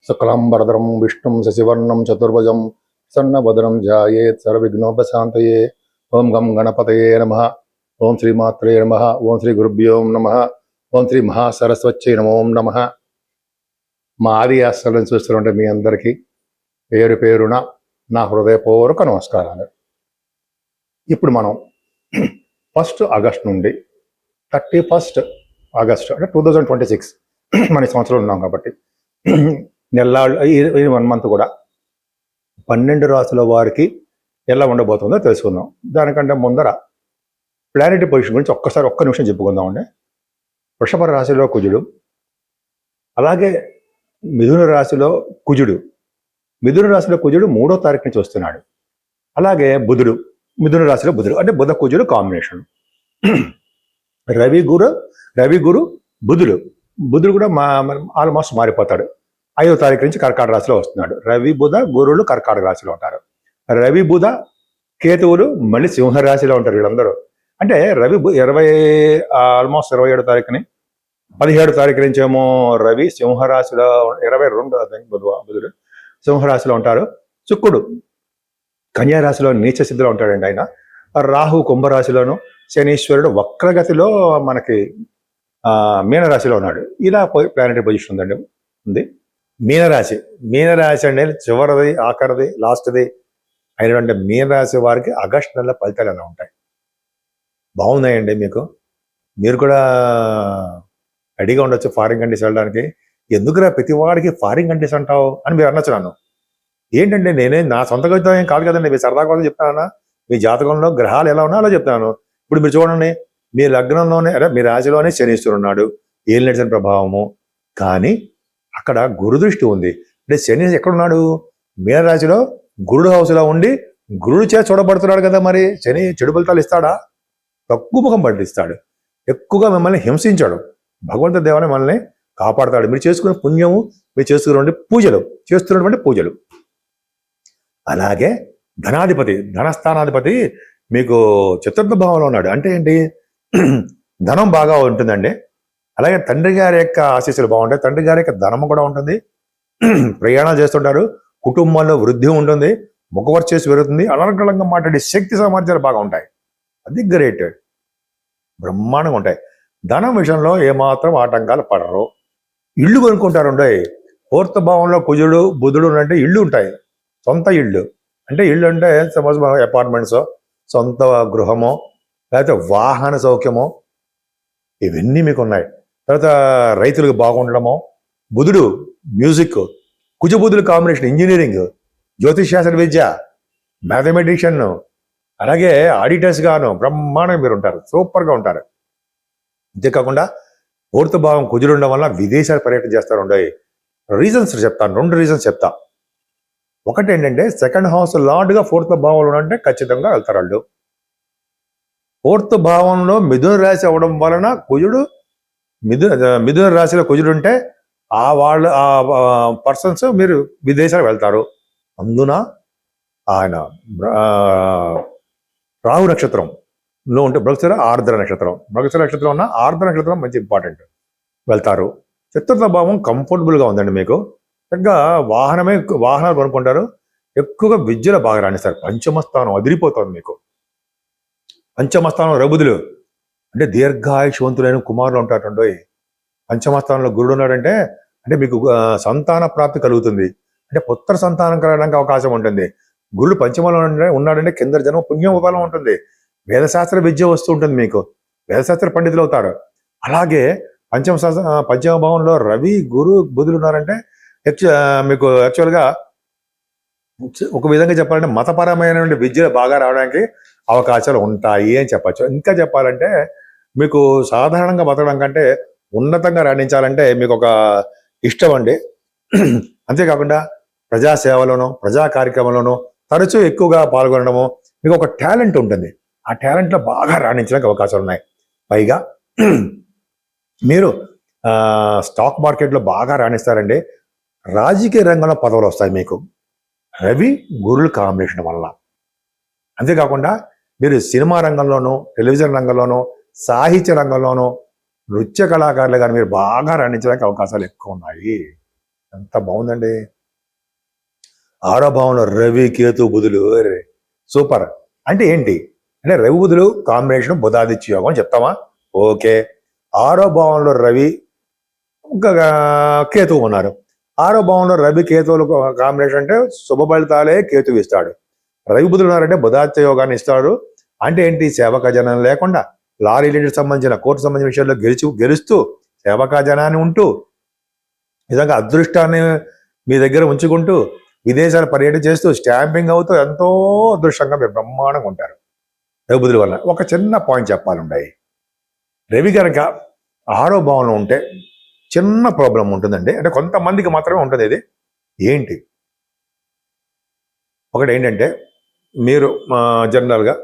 శుక్లాంబరధరం విష్ణుం శశివర్ణం చతుర్భుజం సన్నవదనం ధ్యాయేత్ సర్వవిఘ్నోపశాంతయే. ఓం గం గణపతయే నమః. ఓం శ్రీమాత్రే నమః. ఓం శ్రీ గురుభ్యో నమః. ఓం శ్రీ మహాసరస్వత్యై నమో నమః. మా ఆది ఆశ్రమం చూస్తున్నట్టు మీ అందరికీ పేరు పేరున నా హృదయపూర్వక నమస్కారాలు. ఇప్పుడు మనం 1 ఆగస్ట్ నుండి 31 ఆగస్టు అంటే 2026 మన సంవత్సరంలో ఉన్నాం కాబట్టి నెల్లాళ్ళు ఈ 1 మంత్ కూడా 12 రాశుల వారికి ఎలా ఉండబోతుందో తెలుసుకుందాం. దానికంటే ముందర ప్లానెటరీ పొజిషన్ గురించి ఒక్క నిమిషం చెప్పుకుందామండి. వృషభ రాశిలో కుజుడు, అలాగే మిథున రాశిలో కుజుడు. మిథున రాశిలో కుజుడు 3వ తారీఖు నుంచి వస్తున్నాడు. అలాగే బుధుడు, మిథున రాశిలో బుధుడు అంటే బుధ కుజుడు కాంబినేషన్. రవి గురు బుధుడు కూడా ఆల్మోస్ట్ మారిపోతాడు. 5వ తారీఖు నుంచి కర్కాటక రాశిలో వస్తున్నాడు. రవి బుధ గురువులు కర్కాటక రాశిలో ఉంటారు. రవి బుధ కేతువులు మళ్ళీ సింహరాశిలో ఉంటారు. వీళ్ళందరూ అంటే రవి ఆల్మోస్ట్ 27వ తారీఖుని 17వ తారీఖు నుంచి ఏమో రవి సింహరాశిలో 22 బుధుడు సింహరాశిలో ఉంటారు. శుక్రుడు కన్యారాశిలో నీచ స్థితిలో ఉంటాడండి ఆయన. రాహు కుంభరాశిలోను, శనీశ్వరుడు వక్రగతిలో మనకి మీనరాశిలో ఉన్నాడు. ఇలా ప్లానెటరీ పొజిషన్ ఉంది. మీనరాశి అనేది చివరిది, ఆఖరిది, లాస్ట్ది అయినటువంటి మీనరాశి వారికి ఆగస్టు నెల ఫలితాలు ఎలా ఉంటాయి? బాగున్నాయండి. మీరు కూడా రెడీగా ఉండొచ్చు ఫారిన్ కంట్రీస్ వెళ్ళడానికి. ఎందుకురా ప్రతి వాడికి ఫారిన్ కంట్రీస్ అంటావు అని మీరు అనొచ్చు. నన్ను ఏంటంటే నా సొంత కవిత్వం ఏం కాదు కదండి, మీ సరదా కోసం చెప్తానా. మీ జాతకంలో గ్రహాలు ఎలా ఉన్నా అలా చెప్తాను. ఇప్పుడు మీరు చూడండి, మీ లగ్నంలోనే మీ రాశిలోనే శనీశ్వరుడు ఉన్నాడు, ఏలినడిసిన ప్రభావము. కానీ అక్కడ గురుదృష్టి ఉంది. అంటే శని ఎక్కడున్నాడు? మీనరాశిలో గురుడు హౌస్లో ఉండి గురుడు చేత చూడబడుతున్నాడు కదా. మరి శని చెడు ఫలితాలు ఇస్తాడా? తక్కువ ముఖం పట్టిస్తాడు. ఎక్కువగా మిమ్మల్ని హింసించాడు. భగవంతుడి దేవాన్ని మనల్ని కాపాడుతాడు. మీరు చేసుకునే పుణ్యము, మీరు చేస్తున్నటువంటి పూజలు. అలాగే ధనస్థానాధిపతి మీకు చతుర్థ భావంలో ఉన్నాడు. అంటే ఏంటి? ధనం బాగా ఉంటుందండి. అలాగే తండ్రి గారి యొక్క ఆశీస్సులు బాగుంటాయి. తండ్రి గారి యొక్క ధనము కూడా ఉంటుంది. ప్రయాణాలు చేస్తుంటారు. కుటుంబంలో వృద్ధి ఉంటుంది. ముఖవర్చేసి పెరుగుతుంది. అనర్గళంగా మాట్లాడే శక్తి సామర్థ్యాలు బాగా ఉంటాయి. అది గ్రేట్, బ్రహ్మాండంగా ఉంటాయి. ధనం విషయంలో ఏమాత్రం ఆటంకాలు పడరు. ఇళ్ళు కొనుక్కుంటారు. 4th భావంలో కుజుడు బుధుడు అంటే ఇళ్ళు ఉంటాయి. సొంత ఇళ్ళు అంటే సపోజ్ అపార్ట్మెంట్స్, సొంత గృహమో, లేకపోతే వాహన సౌఖ్యమో, ఇవన్నీ మీకు ఉన్నాయి. తర్వాత రైతులకు బాగుండడమో. బుధుడు మ్యూజిక్, కుజబుధుల కాంబినేషన్ ఇంజనీరింగ్, జ్యోతిష్ విద్య, మ్యాథమెటిషియన్, అలాగే ఆడిటర్స్ గాను బ్రహ్మాండంగా మీరు ఉంటారు. సూపర్గా ఉంటారు. అంతేకాకుండా 4th భావం కుజుడు ఉండడం వల్ల విదేశాలు పర్యటన చేస్తారు. 2 రీజన్స్ చెప్తా. ఒకటి ఏంటంటే, 2nd హౌస్ లార్డ్గా 4th భావంలో అంటే ఖచ్చితంగా వెళ్తారు వాళ్ళు. 4th భావంలో మిథున రాశి అవ్వడం వలన కుజుడు మిథున రాశిలో కుజుడు ఉంటే ఆ పర్సన్స్ మీరు విదేశాలు వెళ్తారు. అందున ఆయన రాహు నక్షత్రంలో ఉంటే మృగశిర ఆర్ద్ర నక్షత్రం ఉన్న ఆర్ద్ర నక్షత్రం మంచి ఇంపార్టెంట్, వెళ్తారు. చతుర్థ భావం కంఫర్టబుల్గా ఉందండి. మీకు చక్కగా వాహనాలు కొనుక్కుంటారు. ఎక్కువగా విద్యలో బాగా రాణిస్తారు. పంచమస్థానం అదిరిపోతుంది మీకు. పంచమస్థానం రబుధులు అంటే దీర్ఘాయుషవంతులైన కుమారులు ఉంటారు. పంచమస్థానంలో గురుడు ఉన్నాడంటే మీకు సంతాన ప్రాప్తి కలుగుతుంది. అంటే పుత్ర సంతానం కలగడానికి అవకాశం ఉంటుంది. గురుడు పంచమంలో ఉన్నాడంటే కింద జన్మ పుణ్యోపబలం ఉంటుంది. వేదశాస్త్ర విద్య వస్తూ ఉంటుంది. మీకు వేదశాస్త్ర పండితులు అవుతారు. అలాగే పంచమ భావంలో రవి గురు బుధులు ఉన్నారంటే మీకు యాక్చువల్గా ఒక విధంగా చెప్పాలంటే మతపరమైన విద్యలు బాగా రావడానికి అవకాశాలు ఉంటాయి అని చెప్పచ్చు. ఇంకా చెప్పాలంటే మీకు సాధారణంగా బతకడం కంటే ఉన్నతంగా రాణించాలంటే మీకు ఒక ఇష్టం అండి. అంతేకాకుండా ప్రజాసేవలోనూ ప్రజా కార్యక్రమంలోనూ తరచూ ఎక్కువగా పాల్గొనడము, మీకు ఒక టాలెంట్ ఉంటుంది. ఆ టాలెంట్లో బాగా రాణించడానికి అవకాశాలు ఉన్నాయి. పైగా మీరు స్టాక్ మార్కెట్లో బాగా రాణిస్తారండి. రాజకీయ రంగంలో పదవులు వస్తాయి మీకు రవి గురుల కాంబినేషన్ వల్ల. అంతేకాకుండా మీరు సినిమా రంగంలోనూ, టెలివిజన్ రంగంలోనూ, సాహిత్య రంగంలోనూ, నృత్య కళాకారులు కానీ మీరు బాగా రాణించడానికి అవకాశాలు ఎక్కువ ఉన్నాయి. ఎంత బాగుందండి. 6వ భావంలో రవి కేతు బుధులు, సూపర్. అంటే ఏంటి అంటే రవి బుధులు కాంబినేషన్ బుధాదిత్య యోగం అని చెప్తామా? ఓకే. 6వ భావంలో రవి ఇంకా కేతువు ఉన్నారు. 6వ భావంలో రవి కేతువులు కాంబినేషన్ అంటే శుభ ఫలితాలే కేతువు ఇస్తాడు. రవి బుధులు ఉన్నారంటే బుధాదిత్య యోగాన్ని ఇస్తాడు. అంటే ఏంటి? సేవక జనం లేకుండా లారీ రిలేటెడ్ సంబంధించిన కోర్టు సంబంధించిన విషయాల్లో గెలుస్తూ సేవకా జనాన్ని ఉంటూ నిజంగా అదృష్టాన్ని మీ దగ్గర ఉంచుకుంటూ విదేశాలు పర్యటన చేస్తూ స్టాంపింగ్ అవుతూ ఎంతో అదృష్టంగా మీరు బ్రహ్మాండంగా ఉంటారు రవి బుధుల వల్ల. ఒక చిన్న పాయింట్ చెప్పాలండి. రవి కనుక 6వ భావంలో ఉంటే చిన్న ప్రాబ్లం ఉంటుందండి. అంటే కొంతమందికి మాత్రమే ఉంటుంది ఇది. ఏంటి? ఒకటి ఏంటంటే మీరు జనరల్గా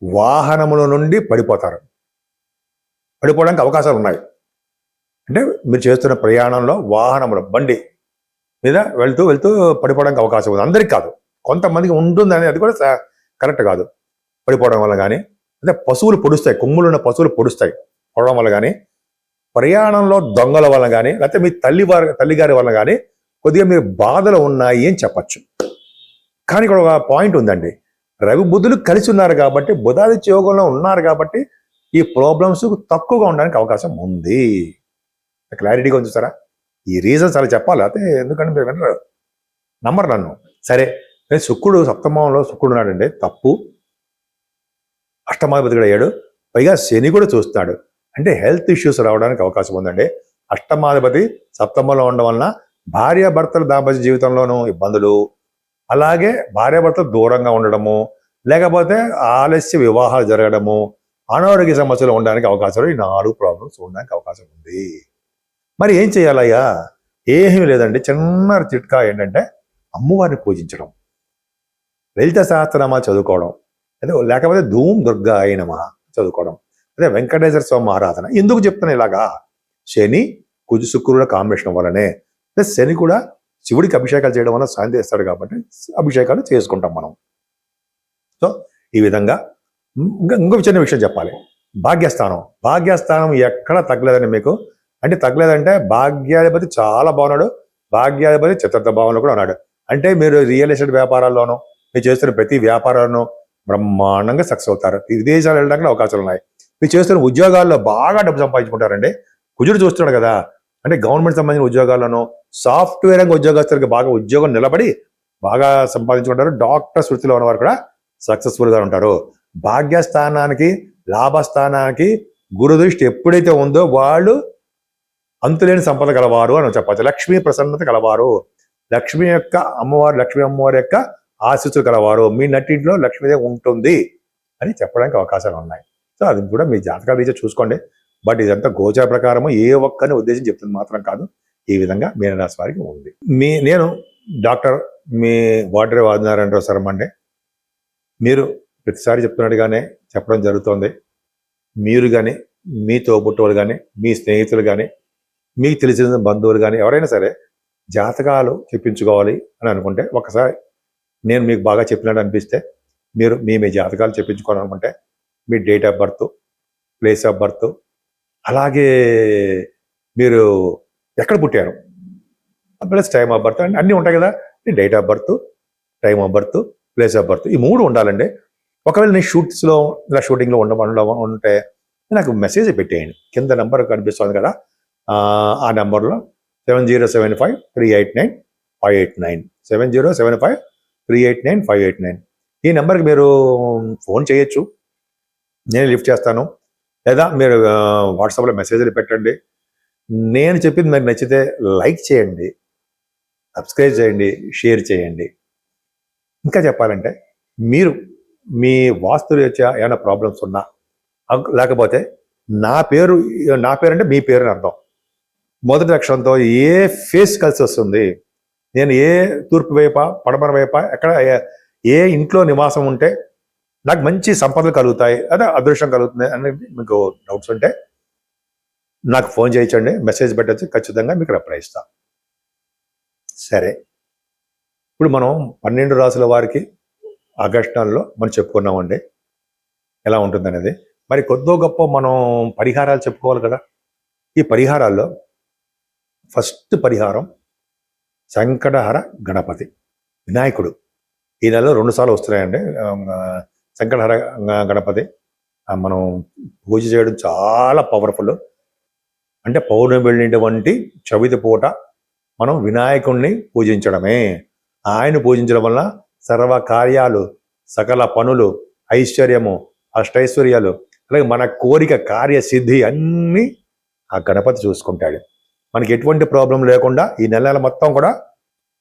వాహనముల నుండి పడిపోతారు. పడిపోవడానికి అవకాశాలు ఉన్నాయి. అంటే మీరు చేస్తున్న ప్రయాణంలో వాహనములు బండి మీద వెళ్తూ పడిపోవడానికి అవకాశం ఉంది. అందరికి కాదు, కొంతమందికి ఉంటుంది. అది కూడా కరెక్ట్ కాదు. పడిపోవడం వల్ల కానీ, అంటే పశువులు పొడుస్తాయి, కొమ్ములున్న పశువులు పొడుస్తాయి పడడం వల్ల కానీ, ప్రయాణంలో దొంగల వల్ల కానీ, లేకపోతే మీ తల్లిగారి వల్ల కానీ కొద్దిగా మీరు బాధలు ఉన్నాయి అని చెప్పచ్చు. కానీ ఇక్కడ ఒక పాయింట్ ఉందండి. రవి బుధులు కలిసి ఉన్నారు కాబట్టి, బుధాదిత్య యోగంలో ఉన్నారు కాబట్టి ఈ ప్రాబ్లమ్స్ తక్కువగా ఉండడానికి అవకాశం ఉంది. క్లారిటీగా ఉంది చూసారా? ఈ రీజన్స్ అలా చెప్పాలి. అయితే ఎందుకంటే మీరు వినరు, నమ్మరు నన్ను. సరే, శుక్రుడు సప్తమంలో శుక్రుడు ఉన్నాడండి, తప్పు. అష్టమాధిపతిగా అయ్యాడు, పైగా శని కూడా చూస్తున్నాడు. అంటే హెల్త్ ఇష్యూస్ రావడానికి అవకాశం ఉందండి. అష్టమాధిపతి సప్తమంలో ఉండడం వలన భార్యాభర్తల దాంపత్య జీవితంలోనూ ఇబ్బందులు, అలాగే భార్యాభర్తలు దూరంగా ఉండడము, లేకపోతే ఆలస్య వివాహాలు జరగడము, అనారోగ్య సమస్యలు ఉండడానికి అవకాశాలు, ఈ 4 ప్రాబ్లమ్స్ ఉండడానికి అవకాశం ఉంది. మరి ఏం చేయాలయ్యా? ఏమీ లేదండి. చిన్న చిట్కా ఏంటంటే అమ్మవారిని పూజించడం, లలిత సహస్రనామాలు చదువుకోవడం, లేకపోతే ధూమ్ దుర్గా అయినమా చదువుకోవడం, అదే వెంకటేశ్వర స్వామి ఆరాధన. ఎందుకు చెప్తున్నా ఇలాగా? శని కుజు శుక్రుల కాంబినేషన్ వల్లనే. ప్లస్ శని కూడా శివుడికి అభిషేకాలు చేయడం వల్ల శాంతి ఇస్తాడు కాబట్టి అభిషేకాలు చేసుకుంటాం మనం. సో ఈ విధంగా ఇంకొక చిన్న విషయం చెప్పాలి. భాగ్యస్థానం ఎక్కడ తగ్గలేదని మీకు. అంటే తగ్గలేదంటే భాగ్యాధిపతి చాలా బాగున్నాడు, భాగ్యాధిపతి 4వ భావంలో కూడా ఉన్నాడు. అంటే మీరు రియల్ ఎస్టేట్ వ్యాపారాల్లోనూ, మీరు చేస్తున్న ప్రతి వ్యాపారాలను బ్రహ్మాండంగా సక్సెస్ అవుతారు. విదేశాలు వెళ్ళడానికి అవకాశాలు ఉన్నాయి. మీరు చేస్తున్న ఉద్యోగాల్లో బాగా డబ్బు సంపాదించుకుంటారండి. కుజుడు చూస్తున్నాడు కదా. అంటే గవర్నమెంట్ సంబంధించిన ఉద్యోగాల్లోనూ, సాఫ్ట్వేర్ రంగ ఉద్యోగస్తులకి బాగా ఉద్యోగం నిలబడి బాగా సంపాదించుకుంటారు. డాక్టర్స్ వృత్తిలో ఉన్నవారు కూడా సక్సెస్ఫుల్గా ఉంటారు. భాగ్యస్థానానికి, లాభస్థానానికి గురుదృష్టి ఎప్పుడైతే ఉందో వాళ్ళు అంతులేని సంపద గలవారు అని చెప్పచ్చు. లక్ష్మీ ప్రసన్నత గలవారు, లక్ష్మి అమ్మవారి యొక్క ఆశీస్సులు గలవారు, మీ నట్టింట్లో లక్ష్మీదేవి ఉంటుంది అని చెప్పడానికి అవకాశాలు ఉన్నాయి. సో అది కూడా మీ జాతకాల రీత్యా చూసుకోండి. బట్ ఇదంతా గోచార ప్రకారము ఏ ఒక్కరిని ఉద్దేశం చెప్తుంది మాత్రం కాదు. ఈ విధంగా మీనరాశి వారికి ఉంది. నేను డాక్టర్ మీ వాటర్ ఆదినారాయణరావు శర్మ అండి. మీరు ప్రతిసారి చెప్తున్నట్టుగానే చెప్పడం జరుగుతుంది. మీరు కానీ, మీ తోబుట్టువులు కానీ, మీ స్నేహితులు కానీ, మీకు తెలిసిన బంధువులు కానీ ఎవరైనా సరే జాతకాలు చెప్పించుకోవాలి అని అనుకుంటే, ఒకసారి నేను మీకు బాగా చెప్పినట్టు అనిపిస్తే మీరు మీ జాతకాలు చెప్పించుకోవాలనుకుంటే మీ date of birth, place of birth, అలాగే మీరు ఎక్కడ పుట్టారు ప్లస్ టైమ్ ఆఫ్ బర్త్ అంటే అన్నీ ఉంటాయి కదా. Date of birth, time of birth, place of birth, ఈ 3 ఉండాలండి. ఒకవేళ నేను షూటింగ్లో ఉంటే నాకు మెసేజ్ పెట్టేయండి. కింద నెంబర్ కనిపిస్తుంది కదా, ఆ నెంబర్లో 7075389589 7075389589 ఈ నెంబర్కి మీరు ఫోన్ చేయొచ్చు, నేను లిఫ్ట్ చేస్తాను. లేదా మీరు వాట్సాప్లో మెసేజ్లు పెట్టండి. నేను చెప్పింది మీకు నచ్చితే లైక్ చేయండి, సబ్స్క్రైబ్ చేయండి, షేర్ చేయండి. ఇంకా చెప్పాలంటే మీరు మీ వాస్తు రీత్యా ఏమైనా ప్రాబ్లమ్స్ ఉన్నా, లేకపోతే నా పేరు అంటే మీ పేరు అని అర్థం. మొదటి అక్షరంతో ఏ ఫేస్ కలిసి వస్తుంది, నేను ఏ తూర్పు వైప, పడమర వైప, ఎక్కడ ఏ ఇంట్లో నివాసం ఉంటే నాకు మంచి సంపదలు కలుగుతాయి, అదే అదృష్టం కలుగుతుంది అనేది మీకు డౌట్స్ ఉంటే నాకు ఫోన్ చేయించండి, మెసేజ్ పెట్టచ్చు, ఖచ్చితంగా మీకు రిప్లై ఇస్తాను. సరే, ఇప్పుడు మనం 12 రాసుల వారికి ఆగస్టు నెలలో మనం చెప్పుకున్నామండి ఎలా ఉంటుందనేది. మరి కొద్దో గొప్ప మనం పరిహారాలు చెప్పుకోవాలి కదా. ఈ పరిహారాల్లో ఫస్ట్ పరిహారం సంకటహర గణపతి వినాయకుడు ఈ నెలలో 2 సార్లు వస్తున్నాయండి. సంకటహర గణపతి మనం పూజ చేయడం చాలా పవర్ఫుల్. అంటే పౌర్ణమి వెళ్ళినటువంటి చవితి పూట మనం వినాయకుడిని పూజించడమే. ఆయన పూజించడం వల్ల సర్వ కార్యాలు, సకల పనులు, ఐశ్వర్యము, అష్టైశ్వర్యాలు, అలాగే మన కోరిక కార్యసిద్ధి అన్నీ ఆ గణపతి చూసుకుంటాడు. మనకి ఎటువంటి ప్రాబ్లం లేకుండా ఈ నెల మొత్తం కూడా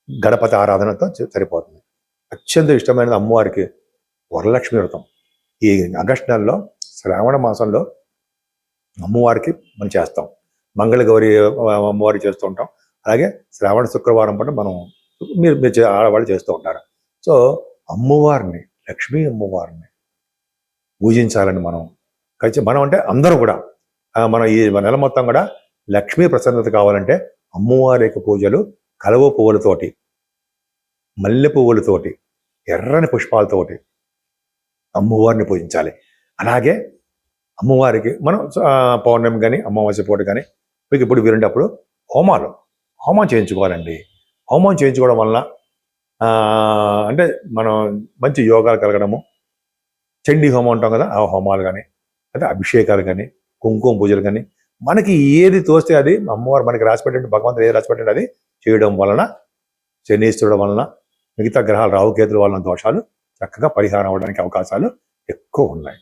గణపతి ఆరాధనతో సరిపోతుంది. అత్యంత ఇష్టమైనది అమ్మవారికి వరలక్ష్మి వ్రతం. ఈ ఆగస్టు నెలలో శ్రావణ మాసంలో అమ్మవారికి మనం చేస్తాం. మంగళగౌరి అమ్మవారి చేస్తూ ఉంటాం. అలాగే శ్రావణ శుక్రవారం పాటు మీరు ఆడవాళ్ళు చేస్తూ ఉంటారు. సో అమ్మవారిని, లక్ష్మీ అమ్మవారిని పూజించాలని మనం అంటే అందరూ కూడా మనం ఈ నెల మొత్తం కూడా లక్ష్మీ ప్రసన్నత కావాలంటే అమ్మవారి యొక్క పూజలు కలువ పువ్వులతోటి, మల్లె పువ్వులతోటి, ఎర్రని పుష్పాలతోటి అమ్మవారిని పూజించాలి. అలాగే అమ్మవారికి మనం పౌర్ణమి కానీ అమావాస్య పూట కానీ మీకు ఇప్పుడు వీరుండప్పుడు హోమం చేయించుకోవాలండి. హోమం చేయించుకోవడం వలన అంటే మనం మంచి యోగాలు కలగడము, చండీ హోమం ఉంటాం కదా, ఆ హోమాలు కానీ, అంటే అభిషేకాలు కానీ, కుంకుమ పూజలు కానీ, మనకి ఏది తోస్తే అది అమ్మవారు మనకి రాసిపెట్టండి, భగవంతుడు ఏది రాసిపెట్టండి అది చేయడం వలన శనీశ్వరుడు వలన మిగతా గ్రహాలు రాహుకేతుల వలన దోషాలు చక్కగా పరిహారం అవ్వడానికి అవకాశాలు ఎక్కువ ఉన్నాయి.